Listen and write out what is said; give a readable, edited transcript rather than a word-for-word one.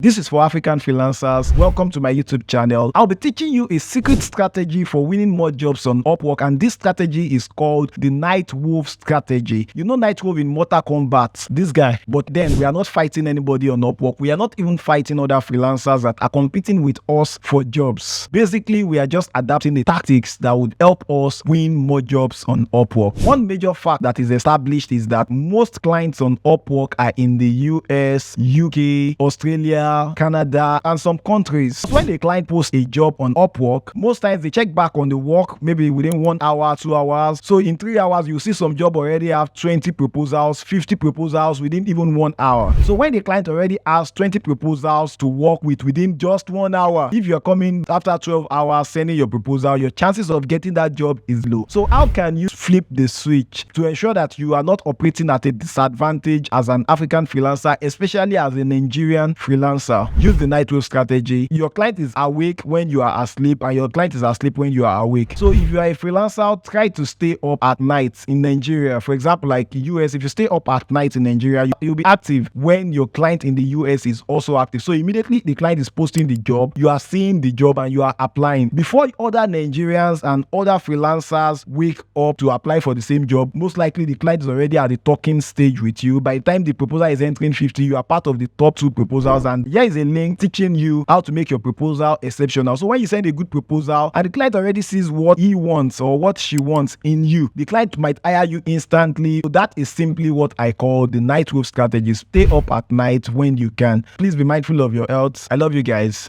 This is for African freelancers. Welcome to my YouTube channel. I'll be teaching you a secret strategy for winning more jobs on Upwork, and this strategy is called the Night Wolf strategy. You know Night Wolf in Mortal Kombat, this guy. But then we are not fighting anybody on Upwork. We are not even fighting other freelancers that are competing with us for jobs. Basically, we are just adapting the tactics that would help us win more jobs on Upwork. One major fact that is established is that most clients on Upwork are in the US, UK, Australia, Canada, and some countries. When a client posts a job on Upwork, most times they check back on the work maybe within 1 hour, 2 hours. So in 3 hours, you see some job already have 20 proposals, 50 proposals within even 1 hour. So when the client already has 20 proposals to work with within just 1 hour, if you're coming after 12 hours sending your proposal, your chances of getting that job is low. So how can you flip the switch to ensure that you are not operating at a disadvantage as an African freelancer, especially as a Nigerian freelancer? Use the Night Wolf strategy. Your client is awake when you are asleep, and your client is asleep when you are awake. So if you are a freelancer, try to stay up at night in Nigeria. For example, like US, if you stay up at night in Nigeria, you'll be active when your client in the US is also active. So immediately the client is posting the job, you are seeing the job and you are applying. Before other Nigerians and other freelancers wake up to apply for the same job, most likely the client is already at the talking stage with you. By the time the proposal is entering 50, you are part of the top 2 proposals, and here is a link teaching you how to make your proposal exceptional. So when you send a good proposal and the client already sees what he wants or what she wants in you, the client might hire you instantly. So that is simply what I call the Night Wolf strategy. Stay up at night when you can. Please be mindful of your health. I love you guys.